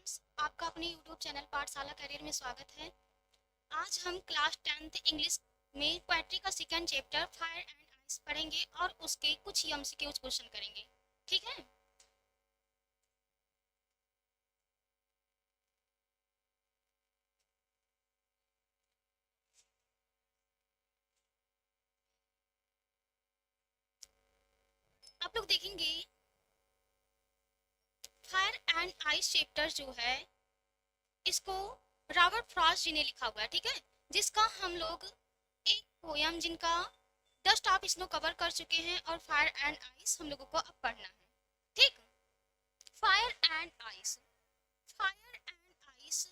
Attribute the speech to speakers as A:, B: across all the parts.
A: Friends, आपका अपने YouTube channel पाठशाला करियर में स्वागत है। आज हम क्लास 10th इंग्लिश में पोएट्री का second chapter fire and ice पढ़ेंगे और उसके कुछ एमसीक्यूज क्वेश्चन करेंगे। ठीक है। आप लोग देखेंगे फायर एंड आइस चैप्टर जो है इसको रॉबर्ट फ्रॉस्ट जी ने लिखा हुआ है। ठीक है, जिसका हम लोग एक पोयम जिनका 10 टॉप इसमें कवर कर चुके हैं और फायर एंड आइस हम लोगों को अब पढ़ना है। ठीक। Fire and ice, fire and ice,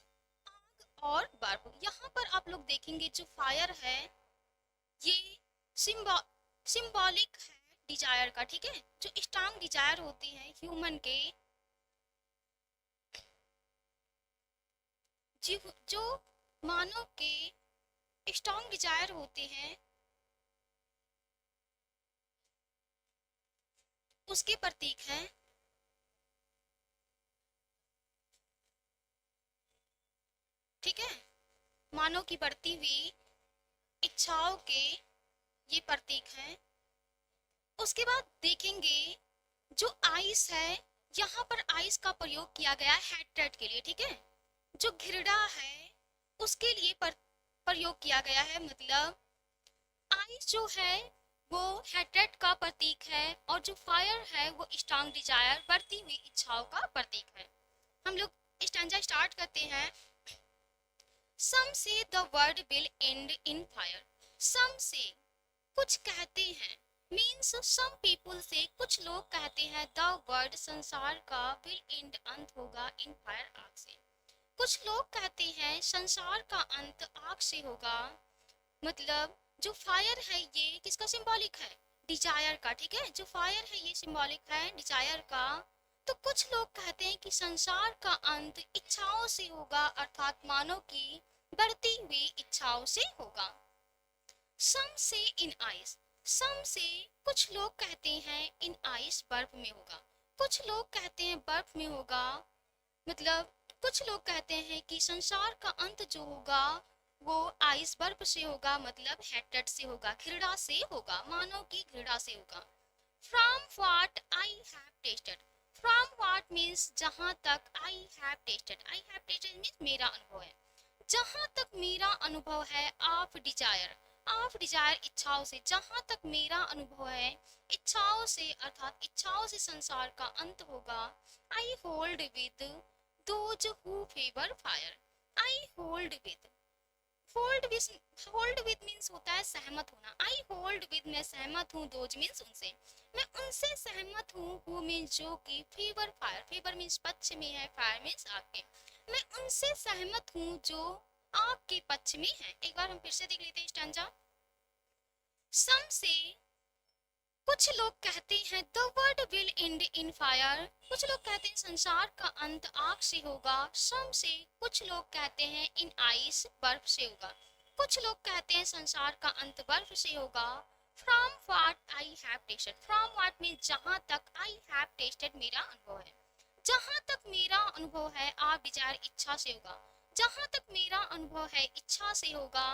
A: आग और बर्फ। यहाँ पर आप लोग देखेंगे जो फायर है ये सिंबॉलिक है डिजायर का। ठीक है, जो स्ट्रांग डिजायर होती है ह्यूमन के, जो मानव के स्ट्रांग डिजायर होते हैं उसके प्रतीक है। ठीक है, मानव की बढ़ती हुई इच्छाओं के ये प्रतीक है। उसके बाद देखेंगे जो आइस है, यहाँ पर आइस का प्रयोग किया गया है हेट्रेड के लिए। ठीक है, जो घृणा है उसके लिए प्रयोग किया गया है। मतलब आइस जो है वो हेट्रेड का प्रतीक है और जो फायर है वो स्ट्रांग डिजायर बढ़ती हुई इच्छाओं का प्रतीक है। हम लोग स्टैंजा स्टार्ट करते हैं। Some say the world will end in fire. Some say कुछ कहते हैं, मीन्स सम पीपल से कुछ लोग कहते हैं द वर्ल्ड संसार का विल एंड अंत होगा इन फायर आग से। कुछ लोग कहते हैं संसार का अंत आग से होगा। मतलब जो फायर है ये किसका सिंबॉलिक है? डिजायर का। ठीक है, जो फायर है ये सिंबॉलिक है डिजायर का। तो कुछ लोग कहते हैं कि संसार का अंत इच्छाओं से होगा, अर्थात मानव की बढ़ती हुई इच्छाओं से होगा। सम से इन आइस, सम से कुछ लोग कहते हैं इन आइस बर्फ में होगा। कुछ लोग कहते हैं बर्फ में होगा। मतलब कुछ लोग कहते हैं कि संसार का अंत जो होगा वो आइस बर्फ से होगा, मतलब हेट्रेड से होगा, घृणा से होगा, मानव की घृणा से होगा। From what I have tested, from what means जहां तक, I have tested, I have tested means मेरा अनुभव है, जहां तक मेरा अनुभव है ऑफ डिजायर, ऑफ डिजायर इच्छाओं से, जहां तक मेरा अनुभव है इच्छाओं से, अर्थात इच्छाओं से संसार का अंत होगा। I hold with those who favour fire, I hold with, hold with, hold with means होता है सहमत होना। आई होल्ड विद मैं सहमत हूँ, दोज मीन्स उनसे, मैं उनसे सहमत हूँ। हु मीन्स जो कि, फेवर फायर, फेवर मीन्स पक्ष में है, फायर मीन्स आग के, मैं उनसे सहमत हूँ जो आग के पक्ष में है। एक बार हम फिर से देख लेते हैं स्टैंजा। सम से कुछ लोग कहते हैं the world will end in fire, कुछ लोग कहते हैं संसार का अंत आग से होगा। सम से कुछ लोग कहते हैं इन आइस बर्फ से होगा। कुछ लोग कहते हैं संसार का अंत बर्फ से होगा। From what I have tested, from what mean जहां तक, आई हैव टेस्टेड मेरा अनुभव है, जहां तक मेरा अनुभव है। आप डिजायर इच्छा से होगा, जहां तक मेरा अनुभव है इच्छा से होगा।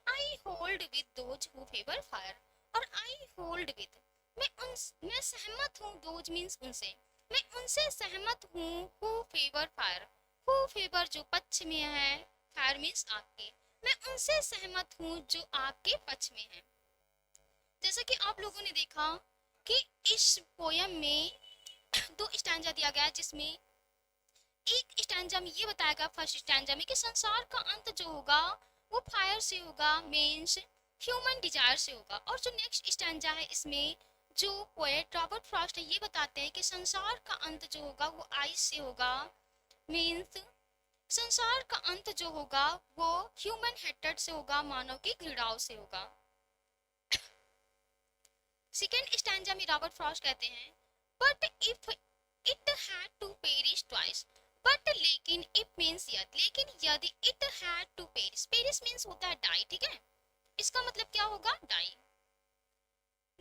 A: I hold with those who favour fire, और आई होल्ड विद मैं सहमत हूँ, दोज मीन्स उनसे, मैं उनसे सहमत हूँ। Who favour fire, who favour जो पक्ष में है, फायर मीन्स आग के, मैं उनसे सहमत हूँ जो आग के पक्ष में है। जैसा कि आप लोगों ने देखा कि इस पोयम में दो स्टैंजा दिया गया, जिसमें एक स्टैंजा में ये बताया गया, फर्स्ट स्टैंजा में, कि संसार का अंत जो होगा वो फायर से होगा, मीन्स ह्यूमन डिजायर से होगा। और जो नेक्स्ट स्टैंजा है इसमें जो पोएट रॉबर्ट फ्रॉस्ट है ये बताते हैं कि संसार का अंत जो होगा वो आइस से होगा, मीन्स संसार का अंत जो होगा वो ह्यूमन हेट्रेड से होगा, मानव की घृणाओं से होगा। सेकेंड स्टैंजा में रॉबर्ट फ्रॉस्ट कहते हैं but if it had to perish twice, but लेकिन, इफ मीन्स यदि, लेकिन यदि, it had to perish, perish means होता है डाई। ठीक है, इसका मतलब क्या होगा? डाई।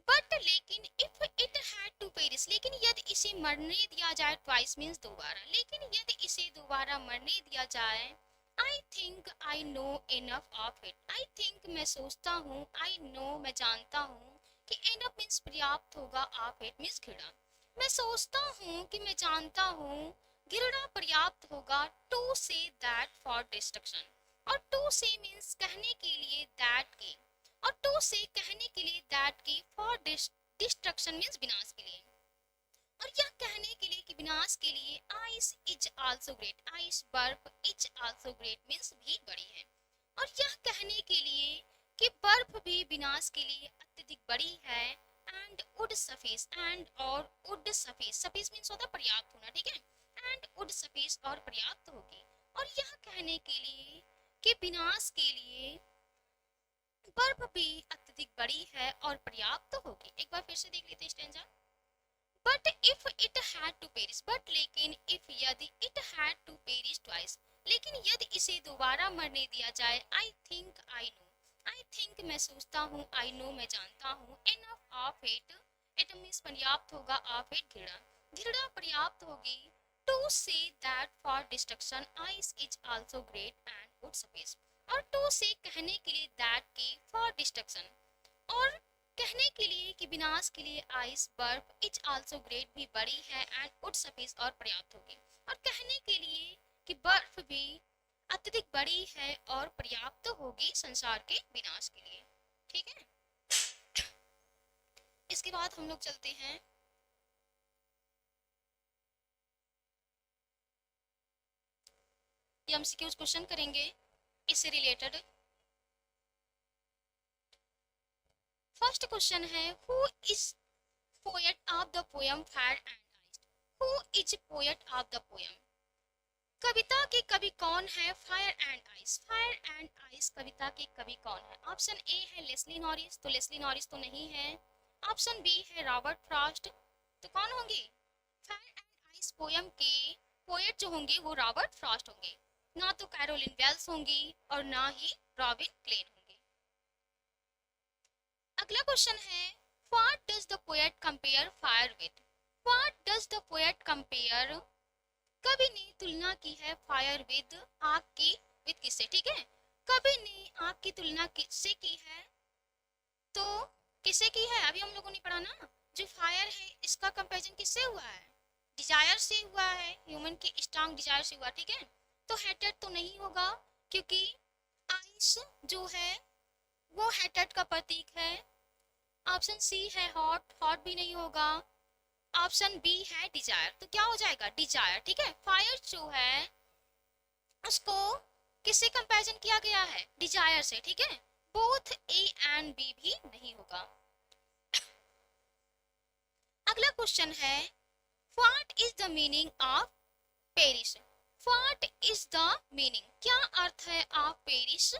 A: बट लेकिन, if it had to perish perish, लेकिन यदि इसे मरने दिया जाए, ट्वाइस मीन्स दोबारा, लेकिन यदि इसे दोबारा मरने दिया जाए, I think I know enough of it, I think मैं सोचता हूँ, आई नो मैं जानता हूँ कि इनफ मीन्स पर्याप्त होगा, ऑफ इट मीन्स घृणा। मैं सोचता हूँ कि मैं जानता हूँ, घृणा पर्याप्त होगा, to say that for destruction, और टू से मीन्स कहने के लिए, दैट की, और टू से कहने के लिए, दैट की, फॉर डिस्ट्रक्शन मीन्स विनाश के लिए, और यह कहने के लिए कि विनाश के लिए, ice is also great, ice बर्फ, इज आल्सो ग्रेट मीन्स भी बड़ी है, और यह कहने के लिए कि बर्फ भी विनाश के लिए अत्यधिक बड़ी है, एंड वुड सफिस, एंड और वुड सफिस, सफिस मीन्स होता है पर्याप्त होना, ठीक है, एंड वुड सफिस और पर्याप्त होगी, और यह कहने के लिए कि विनाश के लिए बर्फ भी अत्यधिक बड़ी है और पर्याप्त होगी। एक बार फिर से देख लेते हैं stanza. But if it had to perish, but लेकिन, इफ यदि, it had to perish twice, लेकिन यदि इसे दोबारा मरने दिया जाए, I think I know, I think मैं सोचता हूँ, आई नो मैं जानता हूँ, enough of it, it means पर्याप्त होगा, ऑफ इट घृणा, घृणा पर्याप्त होगी, to say that for destruction ice is also great and would space, और टू से कहने के लिए, दैट की, फॉर डिस्ट्रक्शन, और कहने के लिए कि विनाश के लिए, आइस बर्फ, इज आल्सो ग्रेट भी बड़ी है, एंड वुड सफिस और पर्याप्त होगी, और कहने के लिए कि बर्फ भी अत्यधिक बड़ी है और पर्याप्त होगी संसार के विनाश के लिए। ठीक है, इसके बाद हम लोग चलते हैं एमसीक्यूज क्वेश्चन करेंगे इससे रिलेटेड। फर्स्ट क्वेश्चन है, who is poet of the poem fire and ice, who is poet of the poem, कविता के कवि कौन है, fire and ice, fire and ice कविता के कवि कौन है। ऑप्शन ए है लेस्ली नॉरिस, तो लेस्ली नॉरिस तो नहीं है। ऑप्शन बी है रॉबर्ट फ्रॉस्ट, तो कौन होंगे, फायर एंड आइस पोएम के पोएट जो होंगे वो रॉबर्ट फ्रॉस्ट होंगे, ना तो कैरोलिन वेल्स होंगी और ना ही रॉबिन क्लेन होंगे। अगला क्वेश्चन है, what does the poet compare fire with, what does the poet compare, कवि ने तुलना की है फायर विद, आग की, विद किससे, ठीक है, कवि ने आग की तुलना किससे की है, तो किससे की है, अभी हम लोगों ने पढ़ा ना, जो फायर है इसका कंपैरिजन किससे हुआ है, डिजायर से हुआ है, ह्यूमन की स्ट्रांग डिजायर से हुआ, ठीक है, तो हेटेड तो नहीं होगा, क्योंकि आइस जो है वो हेटेड का प्रतीक है। ऑप्शन सी है हॉट, हॉट भी नहीं होगा। ऑप्शन बी है डिजायर, तो क्या हो जाएगा, डिजायर, ठीक है, फायर जो है उसको किससे कंपैरिजन किया गया है, डिजायर से, ठीक है, बोथ ए एंड बी भी नहीं होगा। अगला क्वेश्चन है, what is the meaning of Paris, what is the meaning, क्या अर्थ है ऑफ पेरिस,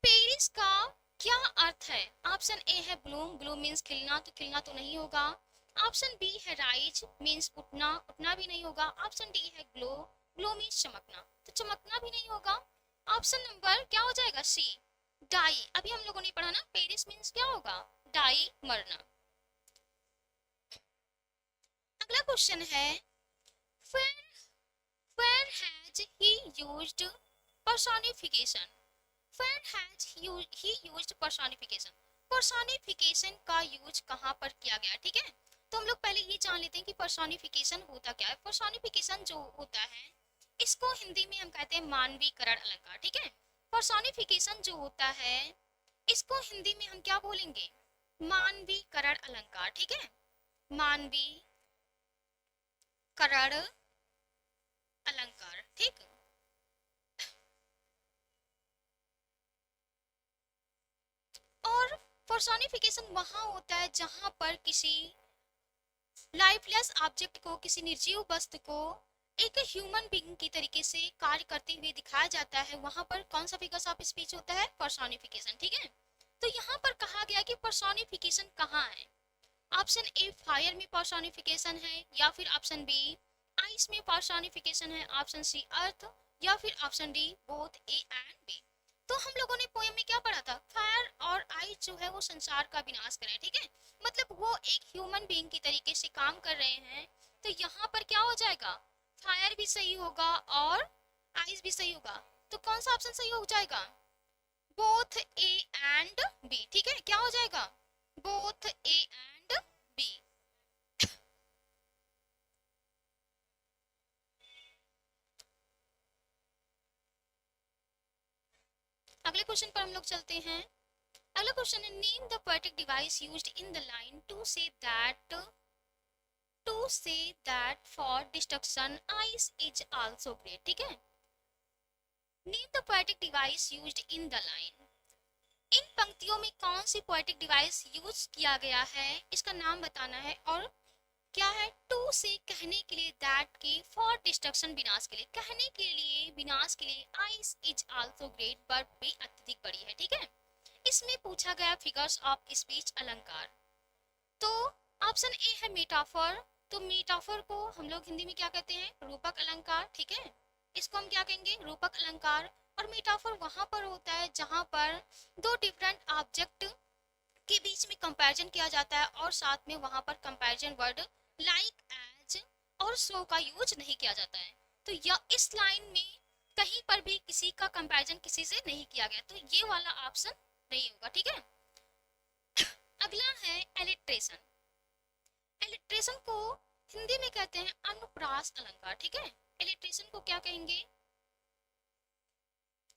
A: पेरिस का क्या अर्थ है। ऑप्शन ए है ब्लूम, ब्लूम मीन्स खिलना, तो खिलना तो नहीं होगा। ऑप्शन बी है राइज मीन्स उठना, उठना भी नहीं होगा। ऑप्शन डी है ग्लो, ग्लो मीन्स चमकना, तो चमकना भी नहीं होगा। ऑप्शन नंबर क्या हो जाएगा, सी डाई, अभी हम लोगों ने पढ़ा ना, पेरिस मीन्स क्या होगा, डाई, मरना। अगला क्वेश्चन है, where has he used personification, where has he used personification, personification का यूज कहाँ पर किया गया, ठीक है, तो हम लोग पहले ये जान लेते हैं कि पर्सोनिफिकेशन होता क्या है। पर्सोनिफिकेशन जो होता है इसको हिंदी में हम कहते हैं मानवीकरण अलंकार, ठीक है, पर्सोनिफिकेशन जो होता है इसको हिंदी में हम क्या बोलेंगे, मानवीकरण अलंकार, ठीक है, मानवीकरण अलंकार, ठीक। और पर्सोनिफिकेशन वहां होता है जहां पर किसी लाइफलेस ऑब्जेक्ट को, किसी निर्जीव वस्तु को एक ह्यूमन बीइंग की तरीके से कार्य करते हुए दिखाया जाता है, वहां पर कौन सा फिगर्स ऑफ स्पीच होता है, पर्सोनिफिकेशन, ठीक है। तो यहाँ पर कहा गया कि पर्सोनिफिकेशन कहाँ है। ऑप्शन ए फायर में पर्सोनिफिकेशन है, या फिर ऑप्शन बी आइस में पर्सोनिफिकेशन है, ऑप्शन सी अर्थ, या फिर option D both A and B. तो हम लोगों ने पोएम में क्या पढ़ा था, फायर और आइस जो है वो संसार का विनाश करें, ठीक है, मतलब वो एक ह्यूमन बीइंग की तरीके से काम कर रहे हैं, तो यहाँ पर क्या हो जाएगा, फायर भी सही होगा और आइस भी सही होगा। तो कौन सा ऑप्शन सही हो जाएगा, बोथ ए एंड बी। ठीक है, क्या हो जाएगा, बोथ ए एंड बी। अगले क्वेश्चन पर हम लोग चलते हैं। अगला क्वेश्चन है, name the poetic device used in the line to say that for destruction ice is also great. ठीक है, name the poetic device used in the line. इन पंक्तियों में कौन सी पोएटिक डिवाइस यूज किया गया है, इसका नाम बताना है। और क्या है, टू से कहने के लिए, दैट के फॉर डिस्ट्रक्शन विनाश के लिए, कहने के लिए विनाश के लिए, आइस इज आल्सो ग्रेट बर्फ भी अत्यधिक बड़ी है। ठीक है, इसमें पूछा गया फिगर्स ऑफ स्पीच अलंकार। तो ऑप्शन ए है मेटाफर। तो मेटाफर को हम लोग हिंदी में क्या कहते हैं, रूपक अलंकार। ठीक है, इसको हम क्या कहेंगे, रूपक अलंकार। और मेटाफर वहां पर होता है जहां पर दो डिफरेंट ऑब्जेक्ट के बीच में कंपैरिजन किया जाता है और साथ में वहां पर कंपैरिजन वर्ड लाइक, एज और सो का यूज नहीं किया जाता है। तो यह इस लाइन में कहीं पर भी किसी का कंपैरिजन किसी से नहीं किया गया, तो ये वाला ऑप्शन नहीं होगा। ठीक है, अगला है एलिट्रेशन। एलिट्रेशन को हिंदी में कहते हैं अनुप्रास अलंकार। ठीक है, एलिट्रेशन को क्या कहेंगे,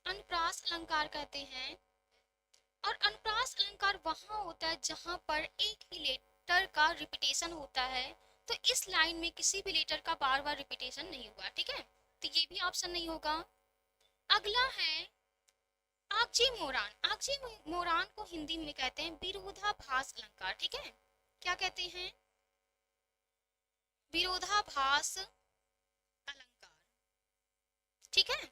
A: अनुप्रास अलंकार कहते हैं। और अनुप्रास अलंकार वहां होता है जहां पर एक ही लेटर का रिपीटेशन होता है। तो इस लाइन में किसी भी लेटर का बार बार रिपीटेशन नहीं हुआ। ठीक है, तो ये भी ऑप्शन नहीं होगा। अगला है आगजी मोरान। आगजी मोरान को हिंदी में कहते हैं विरोधाभास अलंकार। ठीक है, क्या कहते हैं, विरोधाभास अलंकार। ठीक है,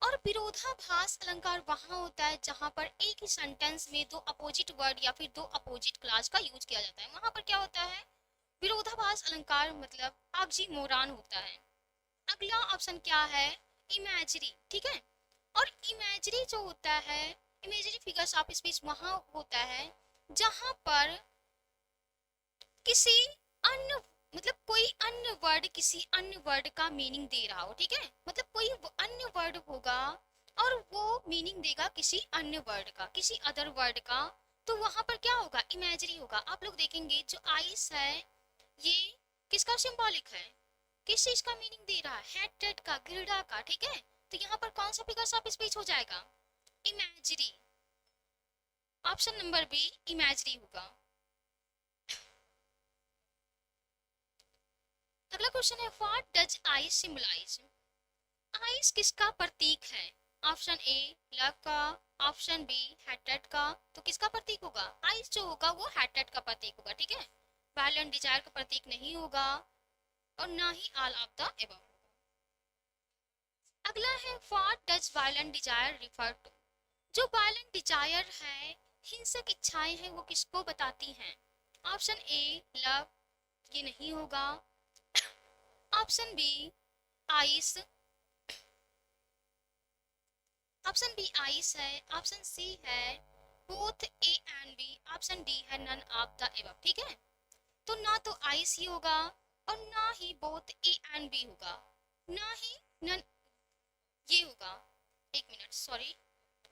A: और विरोधाभास अलंकार वहां होता है जहां पर एक ही सेंटेंस में दो अपोजिट वर्ड या फिर दो अपोजिट क्लास का यूज किया जाता है, वहां पर क्या होता है, विरोधाभास अलंकार मतलब आगजी मोरान होता है। अगला ऑप्शन क्या है, इमेजरी। ठीक है, और इमेजरी जो होता है, इमेजरी फिगर्स ऑफ स्पीच वहां होता है जहां पर किसी अन्य मतलब कोई अन्य वर्ड किसी अन्य वर्ड का मीनिंग दे रहा हो। ठीक है, मतलब कोई अन्य वर्ड होगा और वो मीनिंग देगा किसी अन्य वर्ड का, किसी अदर वर्ड का, तो वहां पर क्या होगा, इमेजरी होगा। आप लोग देखेंगे जो आइस है ये किसका सिंबॉलिक है, किस चीज का मीनिंग दे रहा है, हेटेड का, गिरडा का। ठीक है, तो यहाँ पर कौन सा फिगर्स ऑफ स्पीच हो जाएगा, imagery. Option number B imagery होगा। अगला क्वेश्चन है, what does ice symbolize. Ice किसका प्रतीक है, ऑप्शन ए लव का, ऑप्शन बी हेटेड का। तो किसका प्रतीक होगा, आइस जो होगा वो हेटेड का प्रतीक होगा। ठीक है, वायलेंट डिजायर का प्रतीक नहीं होगा और ना ही ऑल ऑफ द एबव। अगला है, what does violent desire refer to. जो वायलेंट डिजायर है, हिंसक इच्छाएं हैं, वो किसको बताती हैं, ऑप्शन ए लव, ये नहीं होगा। Option B ice, option B ice है। ऑप्शन सी है both A and B. Option D है नन ऑफ द एबव। ठीक है, तो ना तो आइस ही होगा और ना ही बोथ ए एंड बी होगा, ना ही नन ये होगा। एक मिनट, सॉरी,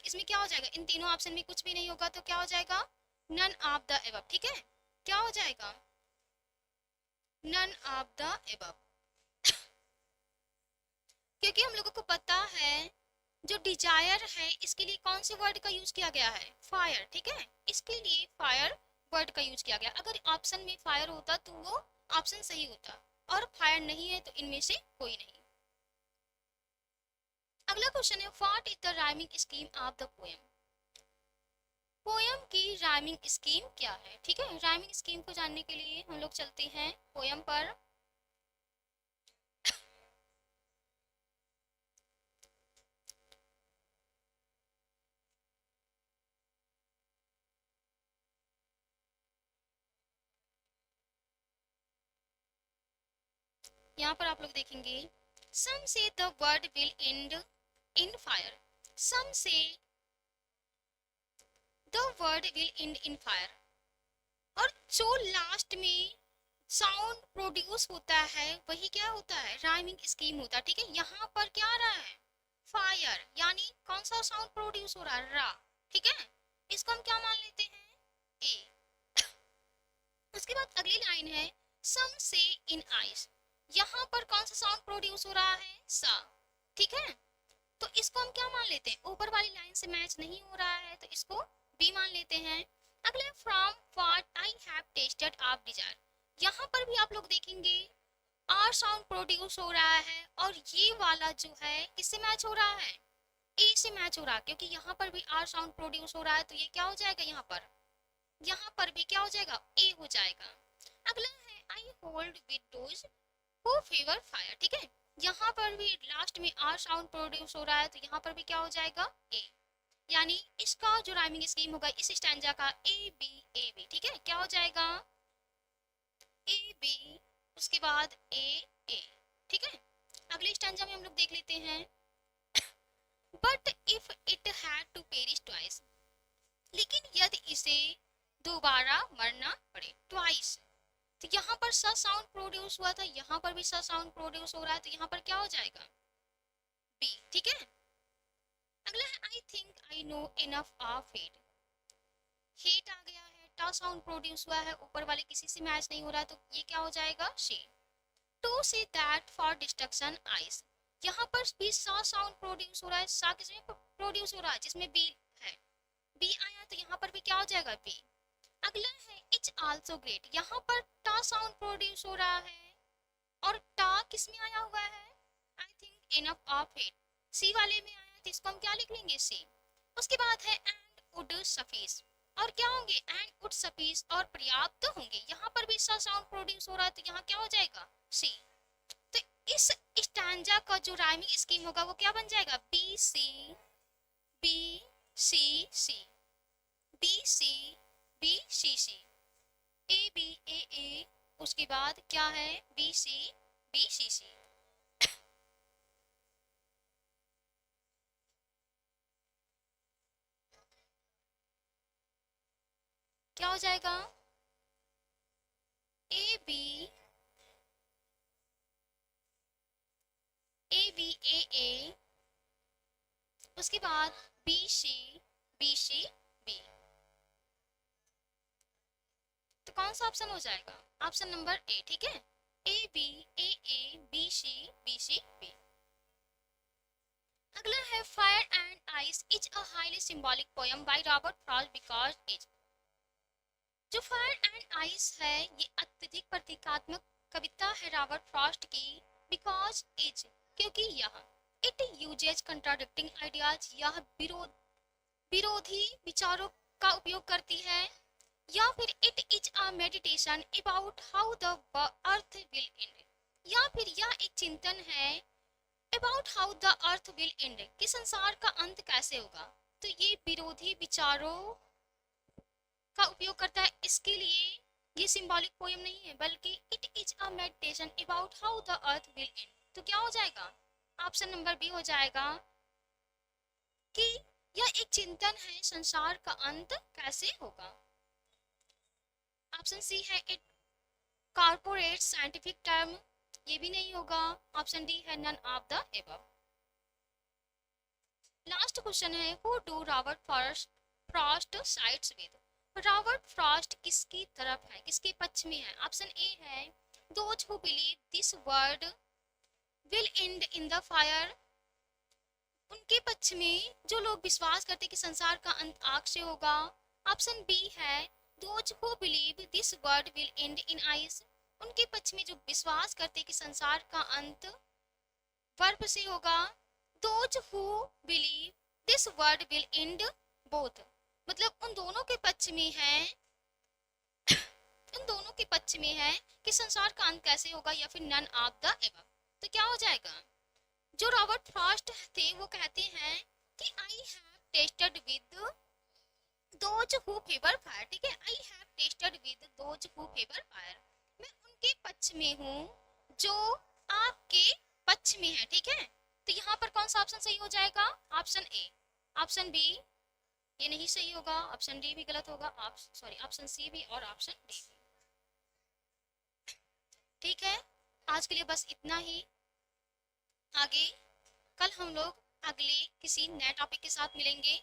A: इसमें क्या हो जाएगा, इन तीनों ऑप्शन में कुछ भी नहीं होगा, तो क्या हो जाएगा, नन ऑफ द एबव। ठीक है, क्या हो जाएगा, नन ऑफ द एबव। क्योंकि हम लोगों को पता है जो डिजायर है इसके लिए कौन से वर्ड का यूज किया गया है, फायर। ठीक है, इसके लिए फायर वर्ड का यूज किया गया। अगर ऑप्शन में फायर होता तो वो ऑप्शन सही होता, और फायर नहीं है तो इनमें से कोई नहीं। अगला क्वेश्चन है, what is the rhyming scheme of the poem. Poem की राइमिंग स्कीम क्या है। ठीक है, राइमिंग स्कीम को जानने के लिए हम लोग चलते हैं पोएम पर। यहाँ पर आप लोग देखेंगे, some say the word will end in fire, some say the word will end in fire। और जो लास्ट में साउंड प्रोड्यूस होता है वही क्या होता है, राइमिंग स्कीम होता है। ठीक है, यहाँ पर क्या आ रहा है, फायर, यानी कौन सा साउंड प्रोड्यूस हो रहा है, रा। ठीक है, इसको हम क्या मान लेते हैं, ए। उसके बाद अगली लाइन है, सम से इन आइस, यहाँ पर कौन सा साउंड प्रोड्यूस हो रहा है, सा। ठीक है, तो इसको हम क्या मान लेते हैं, ऊपर वाली लाइन से मैच नहीं हो रहा है तो इसको बी मान लेते हैं। अगला, from what I have tested of desire, यहाँ पर भी आप लोग देखेंगे आर साउंड प्रोड्यूस हो रहा है और ये वाला जो है किससे मैच हो रहा है, ए से मैच हो रहा है, क्योंकि यहाँ पर भी आर साउंड प्रोड्यूस हो रहा है तो ये क्या हो जाएगा, यहाँ पर भी क्या हो जाएगा, ए हो जाएगा। अगला है, I hold with those who favour fire. ठीक है, यहाँ पर भी लास्ट में आर साउंड प्रोड्यूस हो रहा है तो यहाँ पर भी क्या हो जाएगा, ए। यानी इसका जो राइमिंग स्कीम होगा इस स्टैंजा का, ए बी। ठीक है, क्या हो जाएगा, ए बी, उसके बाद ए। ठीक है, अगले स्टैंजा में हम लोग देख लेते हैं, but if it had to perish twice, लेकिन यदि इसे दोबारा मरना पड़े, ट्वाइस, तो यहाँ पर स साउंड प्रोड्यूस हुआ था, यहाँ पर भी स साउंड प्रोड्यूस हो रहा है तो यहाँ पर क्या हो जाएगा, बी। ठीक है, अगला है, I think I know enough of hate, hate आ गया है, टा साउंड प्रोड्यूस हुआ है, ऊपर वाले किसी से मैच नहीं हो रहा है तो ये क्या हो जाएगा, शी। To say that for destruction ice, यहाँ पर भी सा साउंड प्रोड्यूस हो रहा है, सा किसमें प्रोड्यूस हो रहा है, जिसमें बी है, बी आया तो यहाँ पर भी क्या हो जाएगा, बी। अगला है, इट्स आल्सो ग्रेट, यहाँ पर टा साउंड प्रोड्यूस हो रहा है और टा किस में आया हुआ है, I think enough of it, C वाले में आया तो इसको हम क्या लिख लेंगे, सी। उसके बाद है, एंड वुड सफिस, और क्या होंगे, एंड वुड सफिस और पर्याप्त होंगे, यहाँ पर भी सा साउंड प्रोड्यूस हो रहा है तो यहाँ क्या हो जाएगा, सी। तो इस स्टैंजा का जो राइमिंग स्कीम होगा वो क्या बन जाएगा, B C B C C, B C B C C, A B A, उसके बाद क्या है, बी सी सी। क्या हो जाएगा, ए बी ए, उसके बाद बी सी बी। तो कौन सा ऑप्शन हो जाएगा, ऑप्शन नंबर ए। ठीक है, ए बी सी बी। अगला है, fire and ice is a highly symbolic poem by Robert Frost because is, जो फायर एंड आइस है ये अत्यधिक प्रतीकात्मक कविता है रॉबर्ट फ्रॉस्ट की, बिकॉज इज, क्योंकि यह, इट यूजेज कंट्राडिक्टिंग आइडियाज, यह विरोधी विचारों का उपयोग करती है, या फिर it is a meditation about how the earth will and, या फिर यह एक चिंतन है about how the earth will and, कि संसार का अंत कैसे होगा। तो ये विरोधी विचारों का उपयोग करता है, इसके लिए ये सिंबॉलिक पोएम नहीं है बल्कि it is a meditation about how the earth will and. तो क्या हो जाएगा, ऑप्शन नंबर बी हो जाएगा कि यह एक चिंतन है संसार का अंत कैसे होगा। ऑप्शन सी है, इट कॉर्पोरेट साइंटिफिक टर्म, ये भी नहीं होगा। ऑप्शन डी है, none of the above. Last question है, who do Robert Frost sides with, Robert Frost किसकी तरफ है, किसके पक्ष में है। ऑप्शन ए है, those who believe this world will end in the fire, उनके पक्ष में जो लोग विश्वास करते कि संसार का अंत आग से होगा। ऑप्शन बी है, those who believe this world will end in ice, उनके पक्ष में जो विश्वास करते कि संसार का अंत बर्फ से होगा। Those who believe this world will and both, मतलब उन दोनों के पक्ष में है, उन दोनों के पक्ष में है कि संसार का अंत कैसे होगा, या फिर नन ऑफ द एबव। तो क्या हो जाएगा, जो रॉबर्ट फ्रॉस्ट थे वो कहते हैं कि I have tested with those who favour fire, ठीक है, I have tested with those who favour fire, मैं उनके पक्ष में हूँ जो आपके पक्ष में है। ठीक है, तो यहाँ पर कौन सा ऑप्शन सही हो जाएगा, ऑप्शन ए। ऑप्शन बी ये नहीं सही होगा, ऑप्शन डी भी गलत होगा, आप सॉरी ऑप्शन सी भी और ऑप्शन डी भी। ठीक है, आज के लिए बस इतना ही। आगे कल हम लोग अगले किसी नए टॉपिक के साथ मिलेंगे।